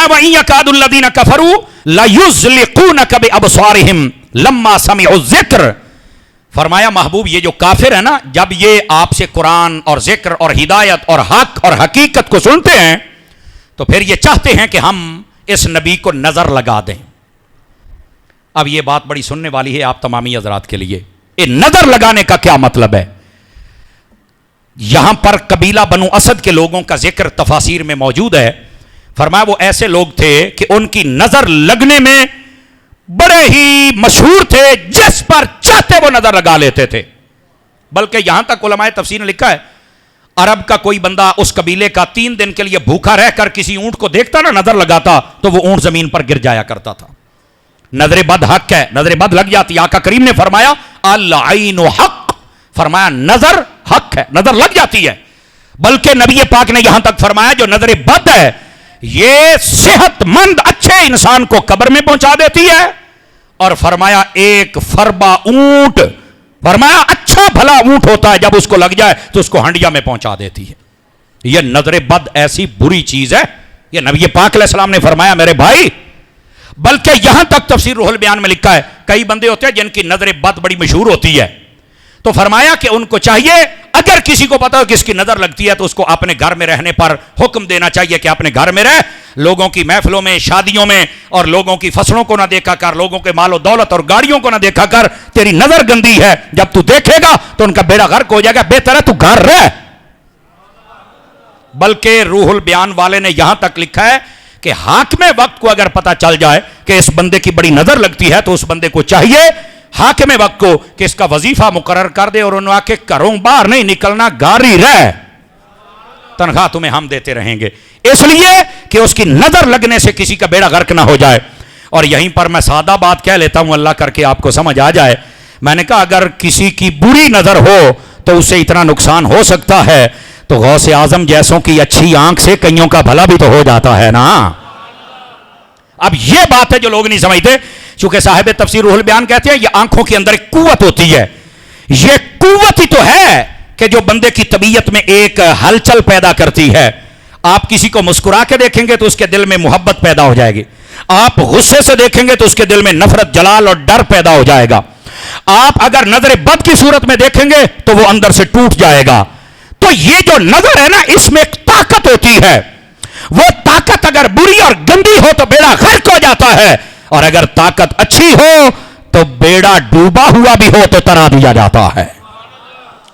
फरमाया वइन यकादुल लदीना कफरू लयुज़लिक़ूनक बिअबसारिहिम लम्मा समिअु ज़िक्र। फरमाया महबूब ये जो काफिर है ना, जब ये आपसे कुरान और जिक्र और हिदायत और हक और हकीकत को सुनते हैं तो फिर ये चाहते हैं कि हम इस नबी को नजर लगा दें। अब ये बात बड़ी सुनने वाली है आप तमामी हज़रात के लिए। ये नजर लगाने का क्या मतलब है? यहां पर कबीला बनु असद के लोगों का जिक्र तफासिर में मौजूद है। फरमाया वो ऐसे लोग थे कि उनकी नजर लगने में बड़े ही मशहूर थे, जिस पर चाहते वो नजर लगा लेते थे। बल्कि यहां तक उलमाए तफसीर ने लिखा है, अरब का कोई बंदा उस कबीले का 3 दिन के लिए भूखा रहकर किसी ऊंट को देखता ना, नजर लगाता, तो वो ऊंट जमीन पर गिर जाया करता था। नजर बद हक है, नजर बद लग जाती। आका करीम ने फरमाया अल आइनु हक, फरमाया नजर हक है, नजर लग जाती है। बल्कि नबी पाक ने यहां तक फरमाया जो नजर बद है ये सेहतमंद अच्छे इंसान को कब्र में पहुंचा देती है। और फरमाया एक फरबा ऊंट, फरमाया अच्छा भला ऊंट होता है, जब उसको लग जाए तो उसको हंडिया में पहुंचा देती है। यह नजर बद ऐसी बुरी चीज है, यह नबी पाक अलैहिस्सलाम ने फरमाया मेरे भाई। बल्कि यहां तक तफसीर रूहुल बयान में लिखा है, कई बंदे होते हैं जिनकी नजर बद बड़ी मशहूर होती है, तो फरमाया कि उनको चाहिए अगर किसी को पता हो कि इसकी नजर लगती है तो उसको अपने घर में रहने पर हुक्म देना चाहिए कि अपने घर में रह, लोगों की महफिलों में, शादियों में और लोगों की फसलों को ना देखा कर, लोगों के मालो दौलत और गाड़ियों को ना देखा कर, तेरी नजर गंदी है, जब तू देखेगा तो उनका बेड़ा गर्क हो जाएगा, बेहतर है तू घर रह। बल्कि रूहुल बयान वाले ने यहां तक लिखा है कि हाकिम वक्त को अगर पता चल जाए कि इस बंदे की बड़ी नजर लगती है तो उस बंदे को चाहिए हाकिम वक्त को कि इसका वजीफा मुकर्रर कर दे और उन्होंने आके घरों बाहर नहीं निकलना, गारी रह, तनख्वाह तुम्हें हम देते रहेंगे, इसलिए कि उसकी नजर लगने से किसी का बेड़ा गर्क ना हो जाए। और यहीं पर मैं सादा बात कह लेता हूं, अल्लाह करके आपको समझ आ जाए। मैंने कहा अगर किसी की बुरी नजर हो तो उससे इतना नुकसान हो सकता है, तो गौसे आजम जैसों की अच्छी आंख से कईयों का भला भी तो हो जाता है ना। अब यह बात है जो लोग नहीं समझते, चूंकि साहिब तफसीर रूहुल बयान कहते हैं ये आंखों के अंदर एक कुव्वत होती है। ये कुव्वत ही तो है कि जो बंदे की तबीयत में एक हलचल पैदा करती है। आप किसी को मुस्कुरा के देखेंगे तो उसके दिल में मोहब्बत पैदा हो जाएगी, आप गुस्से से देखेंगे तो उसके दिल में नफरत, जलाल और डर पैदा हो जाएगा। आप अगर नजर बद की सूरत में देखेंगे तो वो अंदर से टूट जाएगा। तो ये जो नजर है ना, इसमें एक ताकत होती है, वो ताकत अगर बुरी और गंदी हो तो बेड़ा गर्क हो जाता है, और अगर ताकत अच्छी हो तो बेड़ा डूबा हुआ भी हो तो तरा दिया जाता है।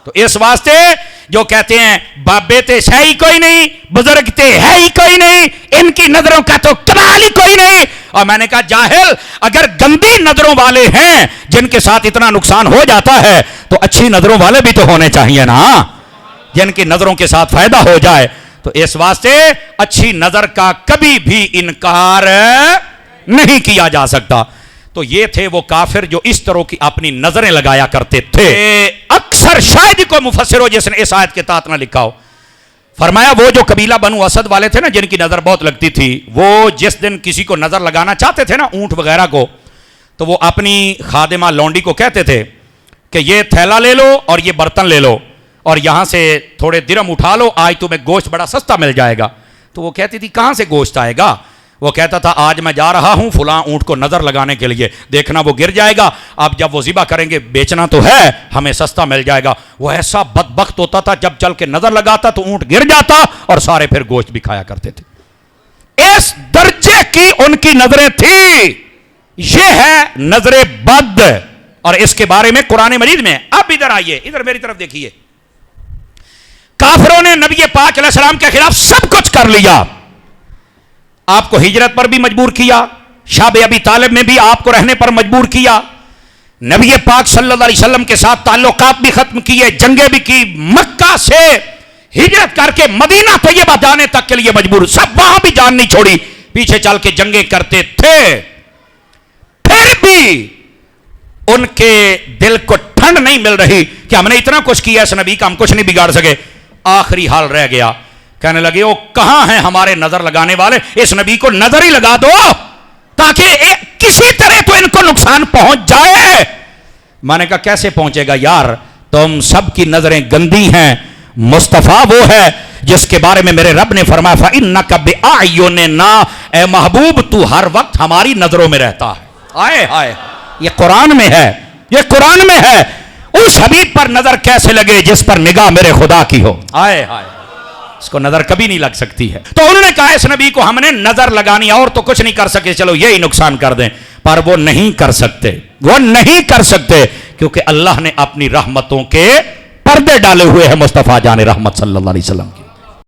तो इस वास्ते जो कहते हैं बाबे ते है ही कोई नहीं, बुजुर्ग ते है ही कोई नहीं, इनकी नजरों का तो कमाल ही कोई नहीं। और मैंने कहा जाहिल, अगर गंदी नजरों वाले हैं जिनके साथ इतना नुकसान हो जाता है तो अच्छी नजरों वाले भी तो होने चाहिए ना, जिनकी नजरों के साथ फायदा हो जाए। तो इस वास्ते अच्छी नजर का कभी भी इनकार नहीं किया जा सकता। तो ये थे वो काफिर जो इस तरह की अपनी नजरें लगाया करते थे। अक्सर शायद कोई मुफस्सिर हो जिसने इस आयत के तात ना लिखा हो, फरमाया वो जो कबीला बनु असद वाले थे ना, जिनकी नजर बहुत लगती थी, वो जिस दिन किसी को नजर लगाना चाहते थे ना, ऊंट वगैरह को, तो वो अपनी खादिमा लौंडी को कहते थे कि ये थैला ले लो और ये बर्तन ले लो और यहां से थोड़े दिरहम उठा लो, आज तुम्हें गोश्त बड़ा सस्ता मिल जाएगा। तो वो कहती थी कहां से गोश्त आएगा? वो कहता था आज मैं जा रहा हूं फलां ऊंट को नजर लगाने के लिए, देखना वो गिर जाएगा, अब जब वो ज़िबा करेंगे बेचना तो है, हमें सस्ता मिल जाएगा। वो ऐसा बदबख्त होता था, जब चल के नजर लगाता तो ऊंट गिर जाता और सारे फिर गोश्त भी खाया करते थे। इस दर्जे की उनकी नजरें थी। ये है नजरे बद, और इसके बारे में कुरान मजीद में। अब इधर आइए, इधर मेरी तरफ देखिए। काफिरों ने नबी पाक अलैहिस्सलाम के खिलाफ सब कुछ कर लिया, आपको हिजरत पर भी मजबूर किया, शाब अबी तालिब में भी आपको रहने पर मजबूर किया, नबी पाक सल्लल्लाहु अलैहि वसल्लम के साथ ताल्लुकात भी खत्म किए, जंगें भी की, मक्का से हिजरत करके मदीना तैयबा जाने तक के लिए मजबूर, सब वहां भी जान नहीं छोड़ी, पीछे चल के जंगें करते थे। फिर भी उनके दिल को ठंड नहीं मिल रही कि हमने इतना कुछ किया इस नबी का, हम कुछ नहीं बिगाड़ सके। आखिरी हाल रह गया, कहने लगे वो कहां हैं हमारे नजर लगाने वाले, इस नबी को नजर ही लगा दो ताकि किसी तरह तो इनको नुकसान पहुंच जाए। मैंने कहा कैसे पहुंचेगा यार, तुम सबकी नजरें गंदी हैं, मुस्तफा वो है جس کے بارے میں میرے رب نے فرمایا فَإِنَّكَ بِأَعْيُنِنَا، اے محبوب تو ہر وقت ہماری نظروں میں رہتا ہے. آئے ہائے، یہ قرآن میں ہے، یہ قرآن میں ہے. اس حبیب پر نظر کیسے لگے جس پر نگاہ میرے خدا کی ہو. آئے ہائے، اس کو نظر کبھی نہیں لگ سکتی ہے. تو انہوں نے کہا اس نبی کو ہم نے نظر لگانی اور تو کچھ نہیں کر سکے، چلو یہی نقصان کر دیں. پر وہ نہیں کر سکتے، وہ نہیں کر سکتے، کیونکہ اللہ نے اپنی رحمتوں کے پردے ڈالے ہوئے ہیں مصطفیٰ جان رحمت صلی اللہ علیہ وسلم کے.